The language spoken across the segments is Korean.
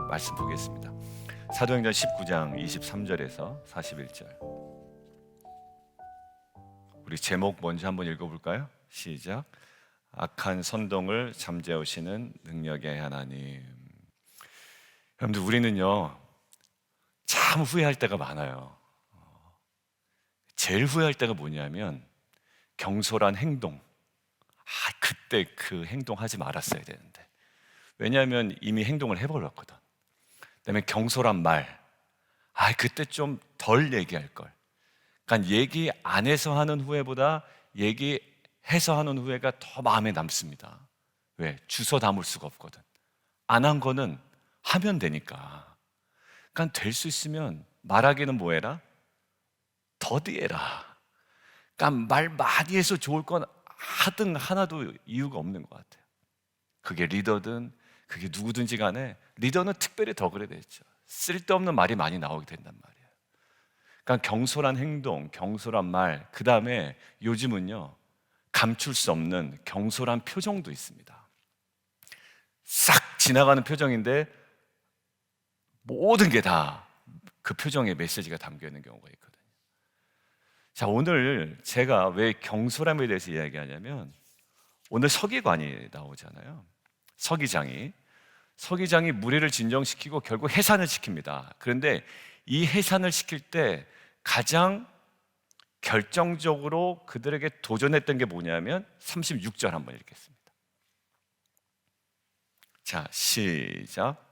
말씀 보겠습니다. 사도행전 19장 23절에서 41절. 우리 제목 먼저 한번 읽어볼까요? 시작. 악한 선동을 잠재우시는 능력의 하나님. 여러분들, 우리는요 참 후회할 때가 많아요. 제일 후회할 때가 뭐냐면 경솔한 행동. 그때 그 행동하지 말았어야 되는데. 왜냐하면 이미 행동을 해버렸거든. 그다음에 경솔한 말. 그때 좀 덜 얘기할 걸. 그러니까 얘기 안 해서 하는 후회보다 얘기해서 하는 후회가 더 마음에 남습니다. 왜? 주워 담을 수가 없거든. 안 한 거는 하면 되니까. 그러니까 될 수 있으면 말하기는 뭐 해라? 더디해라. 그러니까 말 많이 해서 좋을 건 하든 하나도 이유가 없는 것 같아요. 그게 리더든 그게 누구든지 간에 리더는 특별히 더 그래 되죠. 쓸데없는 말이 많이 나오게 된단 말이에요. 그러니까 경솔한 행동, 경솔한 말, 그 다음에 요즘은요 감출 수 없는 경솔한 표정도 있습니다. 싹 지나가는 표정인데 모든 게 다 그 표정에 메시지가 담겨 있는 경우가 있거든요. 자, 오늘 제가 왜 경솔함에 대해서 이야기하냐면 오늘 서기관이 나오잖아요. 서기장이 무리를 진정시키고 결국 해산을 시킵니다. 그런데 이 해산을 시킬 때 가장 결정적으로 그들에게 도전했던 게 뭐냐면 36절 한번 읽겠습니다. 자, 시작.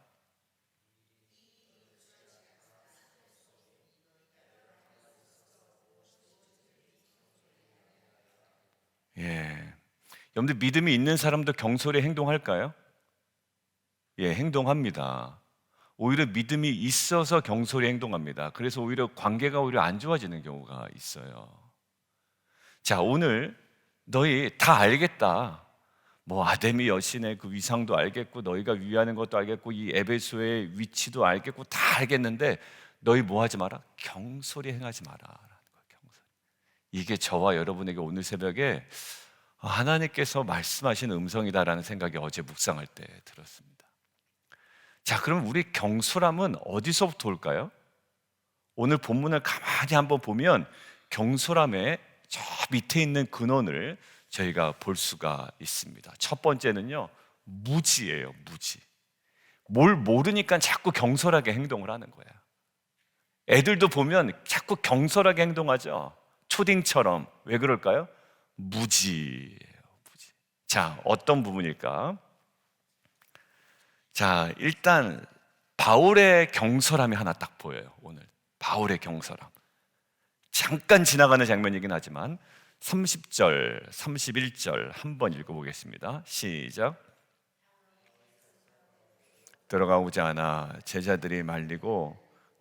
여러분들, 믿음이 있는 사람도 경솔히 행동할까요? 행동합니다. 오히려 믿음이 있어서 경솔히 행동합니다. 그래서 오히려 관계가 오히려 안 좋아지는 경우가 있어요. 자, 오늘 너희 다 알겠다. 아데미 여신의 그 위상도 알겠고 너희가 위하는 것도 알겠고 이 에베소의 위치도 알겠고 다 알겠는데 너희 뭐 하지 마라? 경솔히 행하지 마라 라는 거예요. 경솔히. 이게 저와 여러분에게 오늘 새벽에 하나님께서 말씀하신 음성이다라는 생각이 어제 묵상할 때 들었습니다. 자, 그럼 우리 경솔함은 어디서부터 올까요? 오늘 본문을 가만히 한번 보면 경솔함의 저 밑에 있는 근원을 저희가 볼 수가 있습니다. 첫 번째는요, 무지예요. 무지. 뭘 모르니까 자꾸 경솔하게 행동을 하는 거예요. 애들도 보면 자꾸 경솔하게 행동하죠. 초딩처럼. 왜 그럴까요? 무지예요. 무지. 자, 어떤 부분일까? 자, 일단 바울의 경솔함이 하나 딱 보여요. 오늘 바울의 경솔함. 잠깐 지나가는 장면이긴 하지만 30절, 31절 한번 읽어보겠습니다. 시작. 들어가고자 하나 제자들이 말리고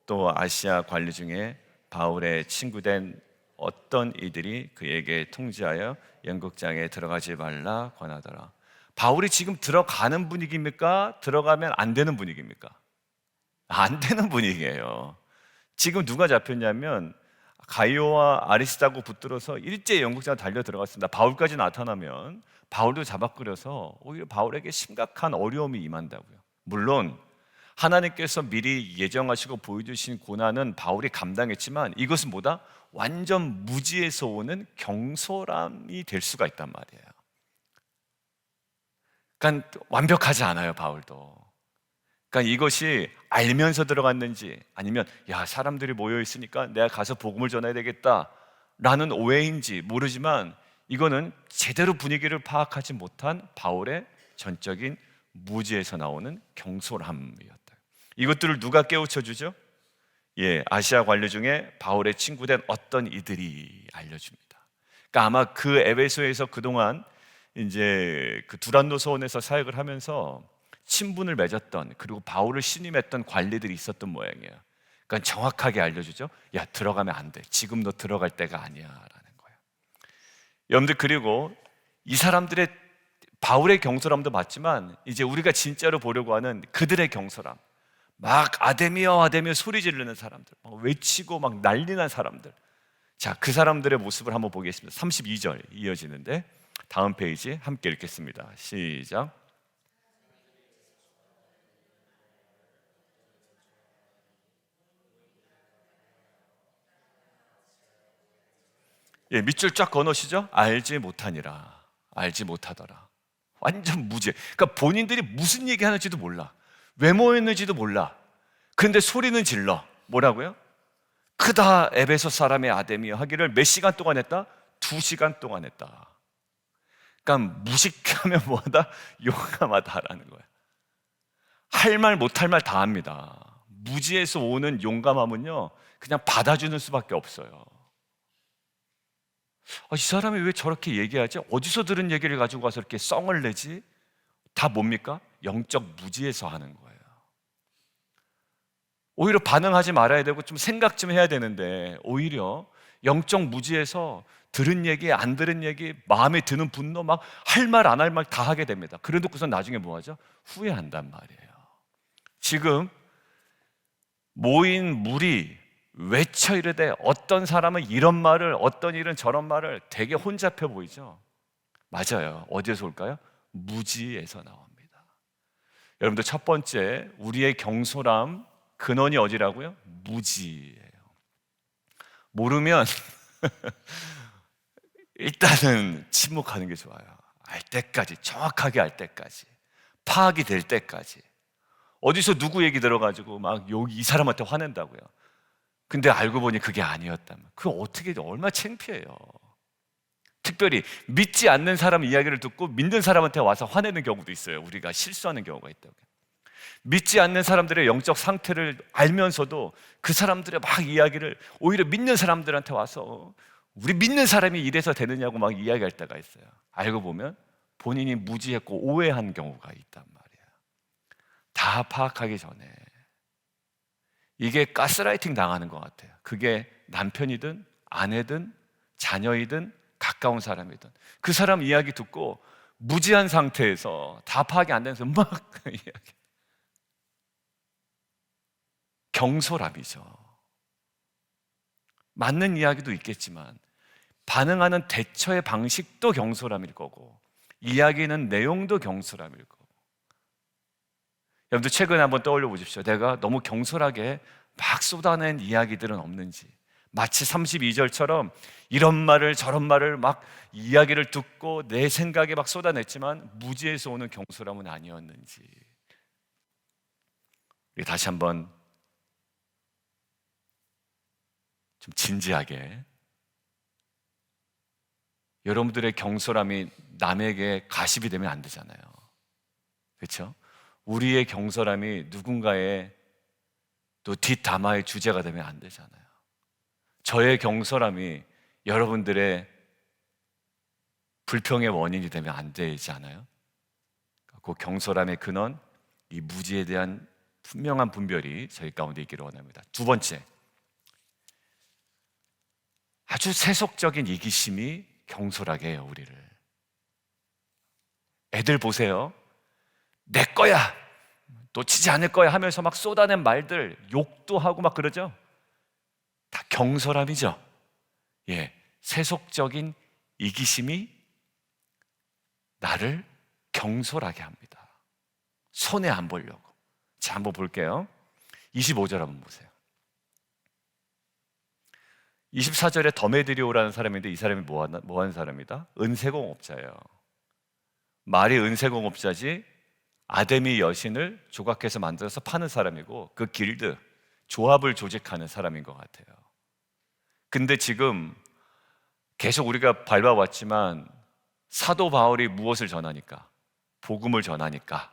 또 아시아 관리 중에 바울의 친구된 어떤 이들이 그에게 통지하여 연극장에 들어가지 말라 권하더라. 바울이 지금 들어가는 분위기입니까? 들어가면 안 되는 분위기입니까? 안 되는 분위기예요. 지금 누가 잡혔냐면 가이오와 아리스다고 붙들어서 일제히 연극장 달려 들어갔습니다. 바울까지 나타나면 바울도 잡아끌여서 오히려 바울에게 심각한 어려움이 임한다고요. 물론 하나님께서 미리 예정하시고 보여주신 고난은 바울이 감당했지만 이것은 뭐다? 완전 무지에서 오는 경솔함이 될 수가 있단 말이에요. 그러니까 완벽하지 않아요, 바울도. 그러니까 이것이 알면서 들어갔는지 아니면 사람들이 모여 있으니까 내가 가서 복음을 전해야 되겠다라는 오해인지 모르지만 이거는 제대로 분위기를 파악하지 못한 바울의 전적인 무지에서 나오는 경솔함이었다. 이것들을 누가 깨우쳐 주죠? 아시아 관료 중에 바울의 친구된 어떤 이들이 알려줍니다. 그러니까 아마 그 에베소에서 그동안 이제 그 두란노 서원에서 사역을 하면서 친분을 맺었던, 그리고 바울을 신임했던 관리들이 있었던 모양이에요. 그러니까 정확하게 알려주죠. 들어가면 안 돼. 지금 너 들어갈 때가 아니야 라는 거예요. 여러분들, 그리고 이 사람들의 바울의 경솔함도 봤지만 이제 우리가 진짜로 보려고 하는 그들의 경솔함, 막 아데미여 아데미여 소리 지르는 사람들, 막 외치고 막 난리난 사람들. 자, 그 사람들의 모습을 한번 보겠습니다. 32절 이어지는데 다음 페이지 함께 읽겠습니다. 시작. 예, 밑줄 쫙 그어놓으시죠? 알지 못하니라, 알지 못하더라. 완전 무죄. 그러니까 본인들이 무슨 얘기하는지도 몰라, 왜 모였는지도 몰라. 그런데 소리는 질러. 뭐라고요? 크다 에베소 사람의 아데미여 하기를 몇 시간 동안 했다? 2시간 동안 했다. 그러니까 무식하면 뭐하다? 용감하다라는 거예요. 할 말 못할 말 다 합니다. 무지에서 오는 용감함은요, 그냥 받아주는 수밖에 없어요. 이 사람이 왜 저렇게 얘기하지? 어디서 들은 얘기를 가지고 와서 이렇게 썽을 내지? 다 뭡니까? 영적 무지에서 하는 거예요. 오히려 반응하지 말아야 되고 좀 생각 좀 해야 되는데, 오히려 영적 무지에서 들은 얘기, 안 들은 얘기, 마음에 드는 분노, 막 할 말, 안 할 말 다 하게 됩니다. 그래놓고서 나중에 뭐 하죠? 후회한단 말이에요. 지금 모인 무리 외쳐 이르되 어떤 사람은 이런 말을, 어떤 일은 저런 말을, 되게 혼잡해 보이죠? 맞아요. 어디에서 올까요? 무지에서 나옵니다. 여러분들, 첫 번째 우리의 경솔함 근원이 어디라고요? 무지예요. 모르면 일단은 침묵하는 게 좋아요. 알 때까지, 정확하게 알 때까지, 파악이 될 때까지. 어디서 누구 얘기 들어가지고 막 여기 이 사람한테 화낸다고요. 근데 알고 보니 그게 아니었다면 그거 어떻게, 얼마나 창피해요. 특별히 믿지 않는 사람 이야기를 듣고 믿는 사람한테 와서 화내는 경우도 있어요. 우리가 실수하는 경우가 있다고요. 믿지 않는 사람들의 영적 상태를 알면서도 그 사람들의 막 이야기를 오히려 믿는 사람들한테 와서 우리 믿는 사람이 이래서 되느냐고 막 이야기할 때가 있어요. 알고 보면 본인이 무지했고 오해한 경우가 있단 말이에요. 다 파악하기 전에. 이게 가스라이팅 당하는 것 같아요. 그게 남편이든 아내든 자녀이든 가까운 사람이든 그 사람 이야기 듣고 무지한 상태에서 다 파악이 안 되면서 막 이야기. 경솔함이죠. 맞는 이야기도 있겠지만 반응하는 대처의 방식도 경솔함일 거고, 이야기는 내용도 경솔함일 거고. 여러분들 최근에 한번 떠올려 보십시오. 내가 너무 경솔하게 막 쏟아낸 이야기들은 없는지, 마치 32절처럼 이런 말을 저런 말을 막 이야기를 듣고 내 생각에 막 쏟아냈지만 무지에서 오는 경솔함은 아니었는지. 다시 한번 좀 진지하게, 여러분들의 경솔함이 남에게 가십이 되면 안 되잖아요. 그렇죠? 우리의 경솔함이 누군가의 또 뒷담화의 주제가 되면 안 되잖아요. 저의 경솔함이 여러분들의 불평의 원인이 되면 안 되지 않아요? 그 경솔함의 근원, 이 무지에 대한 분명한 분별이 저희 가운데 있기를 원합니다. 두 번째, 아주 세속적인 이기심이 경솔하게 해요, 우리를. 애들 보세요. 내 거야, 놓치지 않을 거야 하면서 막 쏟아낸 말들, 욕도 하고 막 그러죠. 다 경솔함이죠. 예, 세속적인 이기심이 나를 경솔하게 합니다. 손해 안 보려고. 자, 한번 볼게요. 25절 한번 보세요. 24절에 더메드리오라는 사람인데, 이 사람이 뭐 하는 사람이다? 은세공업자예요. 말이 은세공업자지 아데미 여신을 조각해서 만들어서 파는 사람이고, 그 길드, 조합을 조직하는 사람인 것 같아요. 근데 지금 계속 우리가 밟아왔지만 사도 바울이 무엇을 전하니까? 복음을 전하니까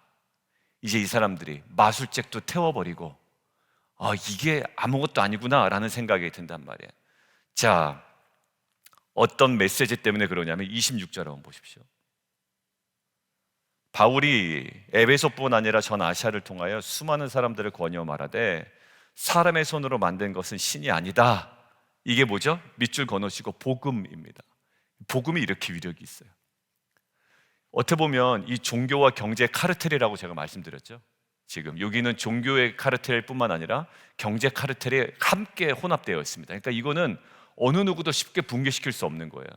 이제 이 사람들이 마술책도 태워버리고 이게 아무것도 아니구나 라는 생각이 든단 말이에요. 자, 어떤 메시지 때문에 그러냐면 26절 한번 보십시오. 바울이 에베소뿐 아니라 전 아시아를 통하여 수많은 사람들을 권유하여 말하되 사람의 손으로 만든 것은 신이 아니다. 이게 뭐죠? 밑줄 그어놓으시고 복음입니다. 복음이 이렇게 위력이 있어요. 어떻게 보면 이 종교와 경제 카르텔이라고 제가 말씀드렸죠. 지금 여기는 종교의 카르텔뿐만 아니라 경제 카르텔이 함께 혼합되어 있습니다. 그러니까 이거는 어느 누구도 쉽게 붕괴시킬 수 없는 거예요.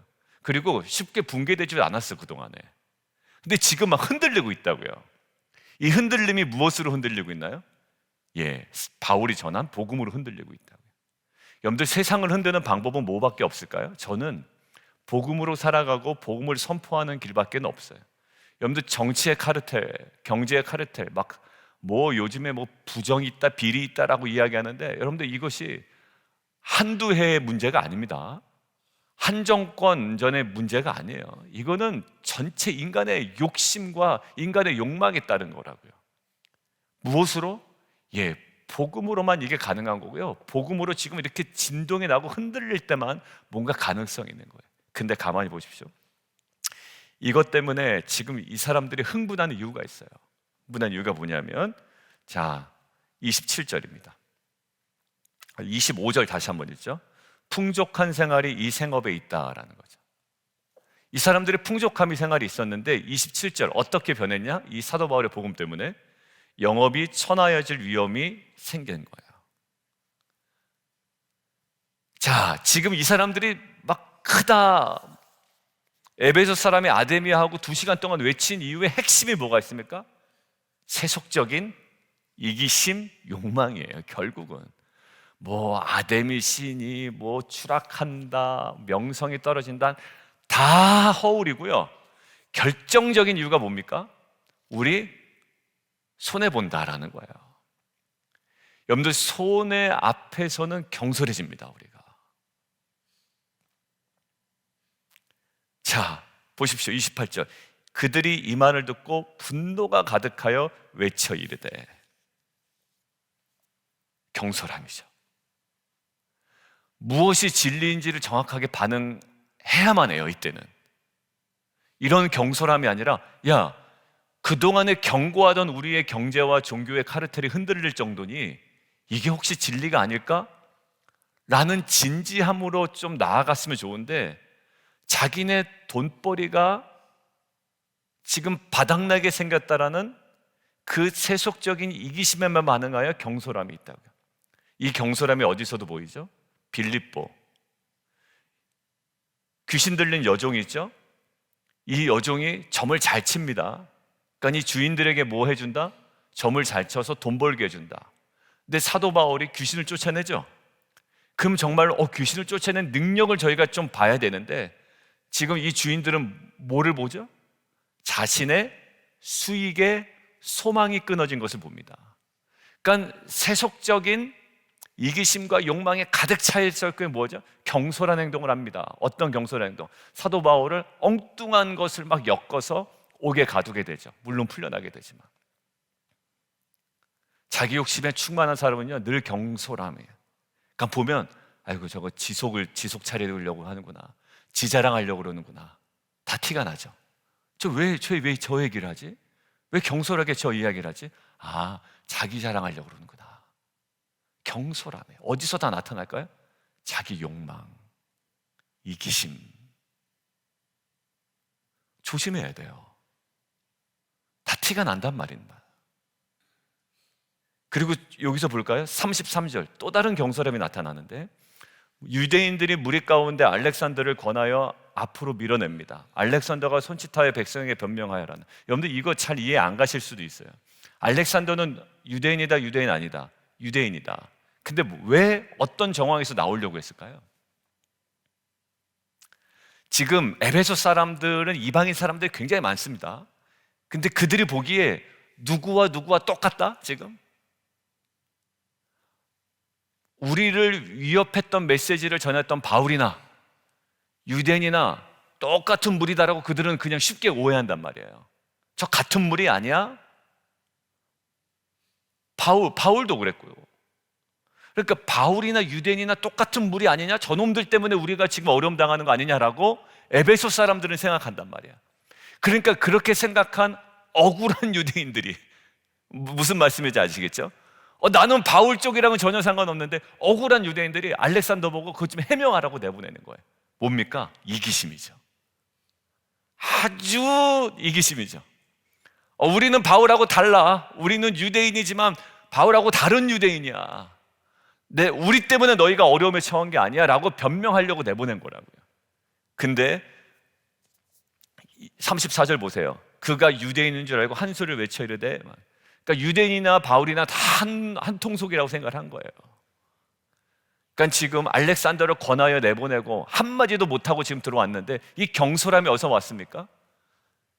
그리고 쉽게 붕괴되지 않았어, 그동안에. 근데 지금 막 흔들리고 있다고요. 이 흔들림이 무엇으로 흔들리고 있나요? 예, 바울이 전한 복음으로 흔들리고 있다고요. 여러분들, 세상을 흔드는 방법은 뭐밖에 없을까요? 저는 복음으로 살아가고 복음을 선포하는 길밖에 없어요. 여러분들 정치의 카르텔, 경제의 카르텔, 막 뭐 요즘에 뭐 부정이 있다, 비리 있다라고 이야기하는데 여러분들 이것이 한두 해의 문제가 아닙니다. 한 정권 전의 문제가 아니에요. 이거는 전체 인간의 욕심과 인간의 욕망에 따른 거라고요. 무엇으로? 예, 복음으로만 이게 가능한 거고요. 복음으로 지금 이렇게 진동이 나고 흔들릴 때만 뭔가 가능성이 있는 거예요. 근데 가만히 보십시오. 이것 때문에 지금 이 사람들이 흥분하는 이유가 있어요. 흥분한 이유가 뭐냐면, 자, 27절입니다. 25절 다시 한번 읽죠. 풍족한 생활이 이 생업에 있다라는 거죠. 이 사람들의 풍족함이 생활이 있었는데 27절 어떻게 변했냐? 이 사도 바울의 복음 때문에 영업이 천하여질 위험이 생긴 거예요. 자, 지금 이 사람들이 막 크다, 에베소 사람이 아데미아하고 2시간 동안 외친 이유의 핵심이 뭐가 있습니까? 세속적인 이기심, 욕망이에요. 결국은 뭐 아데미 신이 뭐 추락한다, 명성이 떨어진다, 다 허울이고요. 결정적인 이유가 뭡니까? 우리 손해본다라는 거예요. 여러분들 손해 앞에서는 경솔해집니다, 우리가. 자, 보십시오. 28절. 그들이 이 말을 듣고 분노가 가득하여 외쳐 이르되. 경솔함이죠. 무엇이 진리인지를 정확하게 반응해야만 해요, 이때는. 이런 경솔함이 아니라, 야, 그동안에 경고하던 우리의 경제와 종교의 카르텔이 흔들릴 정도니 이게 혹시 진리가 아닐까? 라는 진지함으로 좀 나아갔으면 좋은데, 자기네 돈벌이가 지금 바닥나게 생겼다라는 그 세속적인 이기심에만 반응하여 경솔함이 있다고요. 이 경솔함이 어디서도 보이죠? 빌립보, 귀신 들린 여종이 있죠? 이 여종이 점을 잘 칩니다. 그러니까 이 주인들에게 뭐 해준다? 점을 잘 쳐서 돈 벌게 해준다. 근데 사도 바울이 귀신을 쫓아내죠? 그럼 정말로 귀신을 쫓아낸 능력을 저희가 좀 봐야 되는데, 지금 이 주인들은 뭐를 보죠? 자신의 수익에 소망이 끊어진 것을 봅니다. 그러니까 세속적인 이기심과 욕망에 가득 차 있을 게 뭐죠? 경솔한 행동을 합니다. 어떤 경솔한 행동? 사도 바울을 엉뚱한 것을 막 엮어서 옥에 가두게 되죠. 물론 풀려나게 되지만. 자기 욕심에 충만한 사람은요, 늘 경솔함이에요. 그러니까 보면, 아이고 저거 지속 차리려고 하는구나, 지자랑하려고 그러는구나, 다 티가 나죠. 왜 저 얘기를 하지? 왜 경솔하게 저 이야기를 하지? 아, 자기 자랑하려고 그러는구나. 경솔함에 어디서 다 나타날까요? 자기 욕망, 이기심. 조심해야 돼요. 다 티가 난단 말입니다. 그리고 여기서 볼까요? 33절 또 다른 경솔함이 나타나는데, 유대인들이 무리 가운데 알렉산더를 권하여 앞으로 밀어냅니다. 알렉산더가 손짓하여 백성에게 변명하여라는. 여러분들 이거 잘 이해 안 가실 수도 있어요. 알렉산더는 유대인이다, 유대인 아니다? 유대인이다. 근데 왜 어떤 정황에서 나오려고 했을까요? 지금 에베소 사람들은 이방인 사람들이 굉장히 많습니다. 근데 그들이 보기에 누구와 똑같다? 지금 우리를 위협했던 메시지를 전했던 바울이나 유대인이나 똑같은 무리다라고 그들은 그냥 쉽게 오해한단 말이에요. 저 같은 무리 아니야? 바울도 그랬고요. 그러니까 바울이나 유대인이나 똑같은 무리 아니냐? 저놈들 때문에 우리가 지금 어려움 당하는 거 아니냐라고 에베소 사람들은 생각한단 말이야. 그러니까 그렇게 생각한 억울한 유대인들이, 무슨 말씀인지 아시겠죠? 나는 바울 쪽이랑은 전혀 상관없는데 억울한 유대인들이 알렉산더 보고 그것 좀 해명하라고 내보내는 거예요. 뭡니까? 이기심이죠. 아주 이기심이죠. 우리는 바울하고 달라. 우리는 유대인이지만 바울하고 다른 유대인이야. 우리 때문에 너희가 어려움에 처한 게 아니야 라고 변명하려고 내보낸 거라고요. 근데 34절 보세요. 그가 유대인인 줄 알고 한 소리를 외쳐 이르되, 그러니까 유대인이나 바울이나 다 한 통속이라고 생각을 한 거예요. 그러니까 지금 알렉산더를 권하여 내보내고 한마디도 못하고 지금 들어왔는데 이 경솔함이 어디서 왔습니까?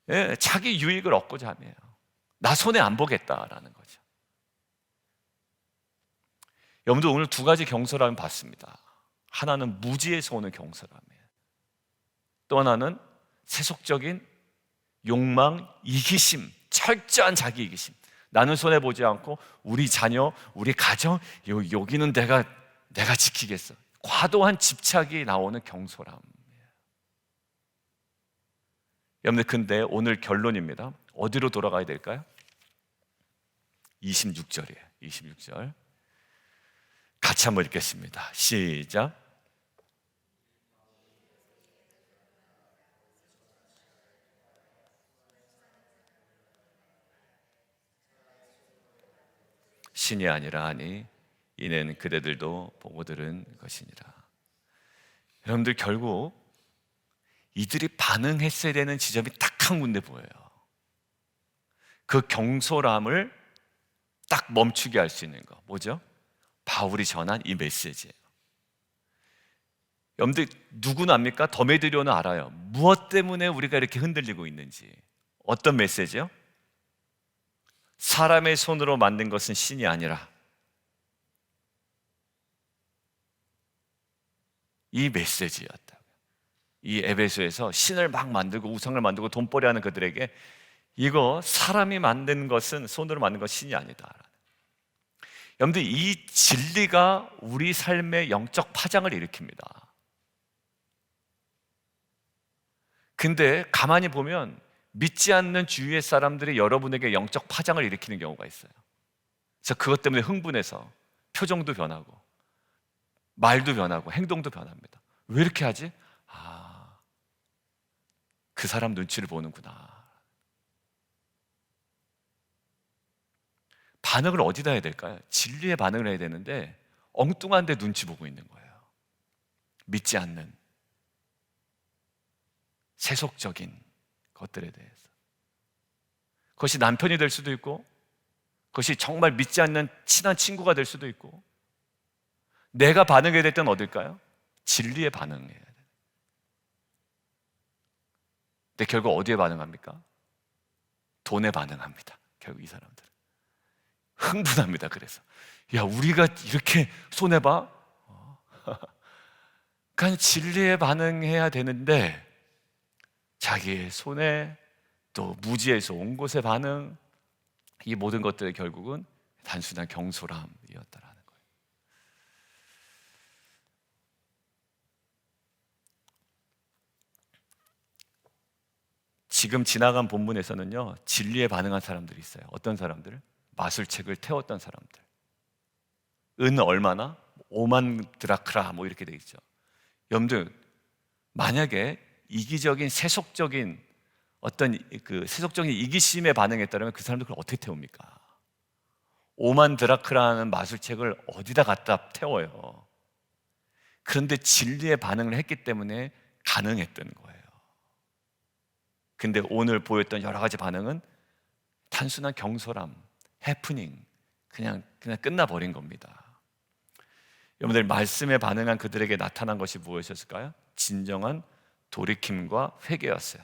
예, 자기 유익을 얻고자 함이에요. 나 손해 안 보겠다라는 거죠. 여러분들 오늘 두 가지 경솔함을 봤습니다. 하나는 무지에서 오는 경솔함이에요. 또 하나는 세속적인 욕망, 이기심, 철저한 자기 이기심. 나는 손해보지 않고 우리 자녀, 우리 가정, 여기는 내가 지키겠어. 과도한 집착이 나오는 경솔함. 여러분들 근데 오늘 결론입니다. 어디로 돌아가야 될까요? 26절이에요. 26절 같이 한번 읽겠습니다. 시작. 신이 아니라 하니 이는 그대들도 보고 들은 것이니라. 여러분들 결국 이들이 반응했어야 되는 지점이 딱 한 군데 보여요. 그 경솔함을 딱 멈추게 할 수 있는 거 뭐죠? 바울이 전한 이 메시지예요. 여러분들 누구는 압니까? 더메드리오는 알아요. 무엇 때문에 우리가 이렇게 흔들리고 있는지. 어떤 메시지요? 사람의 손으로 만든 것은 신이 아니라, 이 메시지였다고요. 이 에베소에서 신을 막 만들고 우상을 만들고 돈벌이 하는 그들에게 이거 사람이 만든 것은, 손으로 만든 것은 신이 아니다. 여러분들 이 진리가 우리 삶의 영적 파장을 일으킵니다. 근데 가만히 보면 믿지 않는 주위의 사람들이 여러분에게 영적 파장을 일으키는 경우가 있어요. 그래서 그것 때문에 흥분해서 표정도 변하고 말도 변하고 행동도 변합니다. 왜 이렇게 하지? 그 사람 눈치를 보는구나. 반응을 어디다 해야 될까요? 진리의 반응을 해야 되는데 엉뚱한 데 눈치 보고 있는 거예요. 믿지 않는 세속적인 것들에 대해서. 그것이 남편이 될 수도 있고, 그것이 정말 믿지 않는 친한 친구가 될 수도 있고, 내가 반응해야 될 때는 어딜까요? 진리에 반응해야 돼요. 근데 결국 어디에 반응합니까? 돈에 반응합니다. 결국 이 사람들은 흥분합니다. 그래서 야, 우리가 이렇게 손해봐? 그러니까 진리에 반응해야 되는데 자기의 손해, 또 무지에서 온 곳의 반응, 이 모든 것들의 결국은 단순한 경솔함이었다라는 거예요. 지금 지나간 본문에서는요, 진리에 반응한 사람들이 있어요. 어떤 사람들? 마술책을 태웠던 사람들. 은 얼마나? 5만 드라크라 뭐 이렇게 돼 있죠. 여러분들 만약에 이기적인 세속적인 어떤 그 세속적인 이기심에 반응했다면 그 사람들 그걸 어떻게 태웁니까? 5만 드라크라는 마술책을 어디다 갖다 태워요? 그런데 진리에 반응을 했기 때문에 가능했던 거예요. 근데 오늘 보였던 여러 가지 반응은 단순한 경솔함, 해프닝, 그냥 끝나버린 겁니다. 여러분들 말씀에 반응한 그들에게 나타난 것이 무엇이었을까요? 진정한 돌이킴과 회개였어요.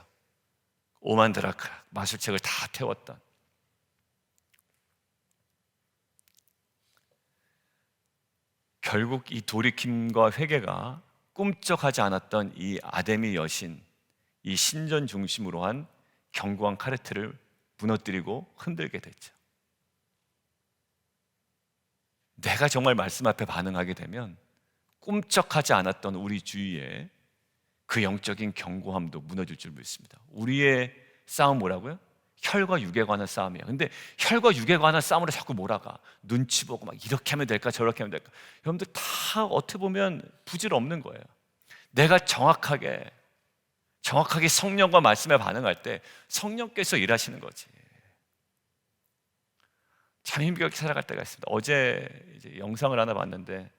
5만 드라크라 마술책을 다 태웠던. 결국 이 돌이킴과 회개가 꿈쩍하지 않았던 이 아데미 여신, 이 신전 중심으로 한 견고한 카르텔을 무너뜨리고 흔들게 됐죠. 내가 정말 말씀 앞에 반응하게 되면 꿈쩍하지 않았던 우리 주위에 그 영적인 견고함도 무너질 줄 믿습니다. 우리의 싸움 뭐라고요? 혈과 육에 관한 싸움이에요. 근데 혈과 육에 관한 싸움으로 자꾸 몰아가. 눈치 보고 막 이렇게 하면 될까 저렇게 하면 될까. 여러분들 다 어떻게 보면 부질없는 거예요. 내가 정확하게 성령과 말씀에 반응할 때 성령께서 일하시는 거지. 참 힘겹게 살아갈 때가 있습니다. 어제 이제 영상을 하나 봤는데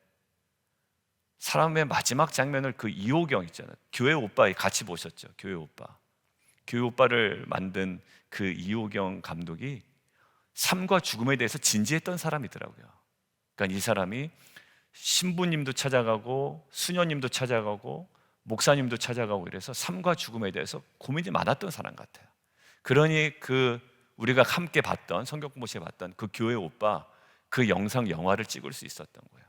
사람의 마지막 장면을 그 이호경 있잖아요. 교회 오빠 같이 보셨죠? 교회 오빠를 만든 그 이호경 감독이 삶과 죽음에 대해서 진지했던 사람이더라고요. 그러니까 이 사람이 신부님도 찾아가고 수녀님도 찾아가고 목사님도 찾아가고 이래서 삶과 죽음에 대해서 고민이 많았던 사람 같아요. 그러니 우리가 함께 봤던 성경 공부 시에 봤던 그 교회 오빠 그 영화를 찍을 수 있었던 거예요.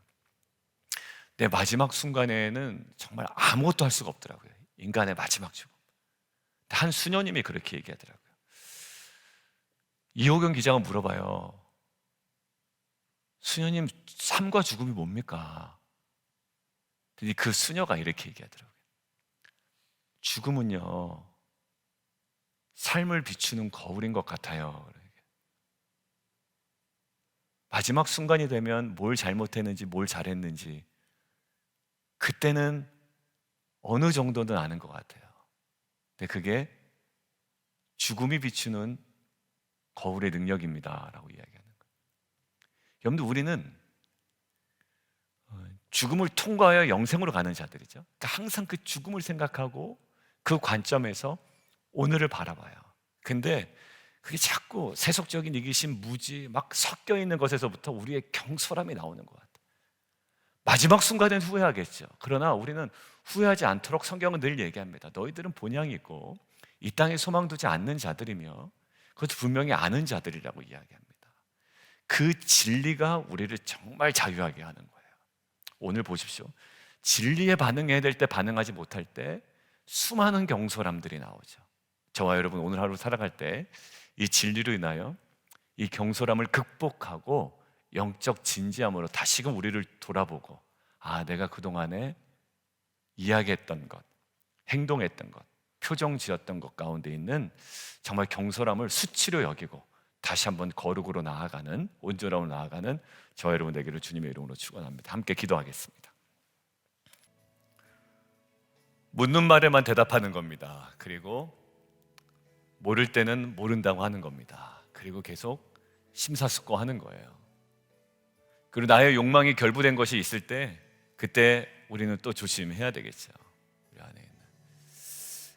내 마지막 순간에는 정말 아무것도 할 수가 없더라고요. 인간의 마지막 죽음. 한 수녀님이 그렇게 얘기하더라고요. 이호경 기자가 물어봐요. 수녀님, 삶과 죽음이 뭡니까? 근데 그 수녀가 이렇게 얘기하더라고요. 죽음은요, 삶을 비추는 거울인 것 같아요. 마지막 순간이 되면 뭘 잘못했는지 뭘 잘했는지 그때는 어느 정도는 아는 것 같아요. 근데 그게 죽음이 비추는 거울의 능력입니다 라고 이야기하는 거예요. 여러분들, 우리는 죽음을 통과하여 영생으로 가는 자들이죠. 그러니까 항상 그 죽음을 생각하고 그 관점에서 오늘을 바라봐요. 근데 그게 자꾸 세속적인 이기심, 무지 막 섞여 있는 것에서부터 우리의 경솔함이 나오는 것 같아요. 마지막 순간엔 후회하겠죠. 그러나 우리는 후회하지 않도록 성경은 늘 얘기합니다. 너희들은 본향이 있고 이 땅에 소망 두지 않는 자들이며 그것도 분명히 아는 자들이라고 이야기합니다. 그 진리가 우리를 정말 자유하게 하는 거예요. 오늘 보십시오. 진리에 반응해야 될 때 반응하지 못할 때 수많은 경솔함들이 나오죠. 저와 여러분 오늘 하루 살아갈 때 이 진리로 인하여 이 경솔함을 극복하고 영적 진지함으로 다시금 우리를 돌아보고, 내가 그동안에 이야기했던 것, 행동했던 것, 표정 지었던 것 가운데 있는 정말 경솔함을 수치로 여기고 다시 한번 거룩으로 나아가는, 온전함으로 나아가는 저와 여러분 되기를 주님의 이름으로 축원합니다. 함께 기도하겠습니다. 묻는 말에만 대답하는 겁니다. 그리고 모를 때는 모른다고 하는 겁니다. 그리고 계속 심사숙고하는 거예요. 그리고 나의 욕망이 결부된 것이 있을 때 그때 우리는 또 조심해야 되겠죠. 우리 안에 있는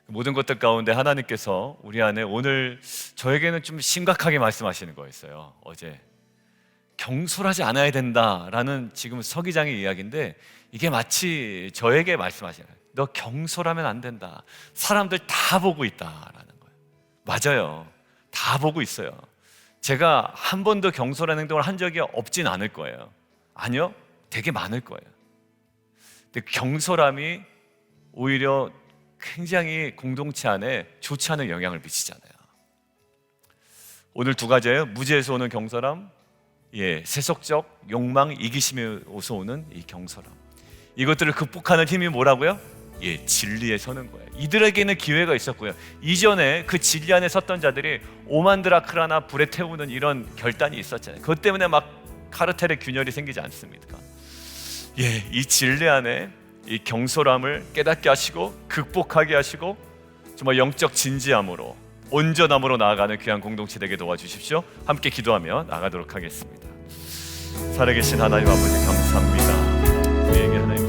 모든 것들 가운데 하나님께서 우리 안에 오늘 저에게는 좀 심각하게 말씀하시는 거였어요. 어제 경솔하지 않아야 된다라는 지금 서기장의 이야기인데 이게 마치 저에게 말씀하시는 거예요. 너 경솔하면 안 된다. 사람들 다 보고 있다라는 거예요. 맞아요. 다 보고 있어요. 제가 한 번도 경솔한 행동을 한 적이 없진 않을 거예요. 아니요, 되게 많을 거예요. 근데 경솔함이 오히려 굉장히 공동체 안에 좋지 않은 영향을 미치잖아요. 오늘 두 가지예요. 무지에서 오는 경솔함, 세속적 욕망, 이기심에서 오는 이 경솔함. 이것들을 극복하는 힘이 뭐라고요? 진리에 서는 거예요. 이들에게는 기회가 있었고요. 이전에 그 진리 안에 섰던 자들이 오만드라크라나 불에 태우는 이런 결단이 있었잖아요. 그것 때문에 막 카르텔의 균열이 생기지 않습니까? 이 진리 안에 이 경솔함을 깨닫게 하시고 극복하게 하시고 정말 영적 진지함으로 온전함으로 나아가는 귀한 공동체 되게 도와주십시오. 함께 기도하며 나가도록 하겠습니다. 살아계신 하나님 아버지 감사합니다. 우리에게 하나님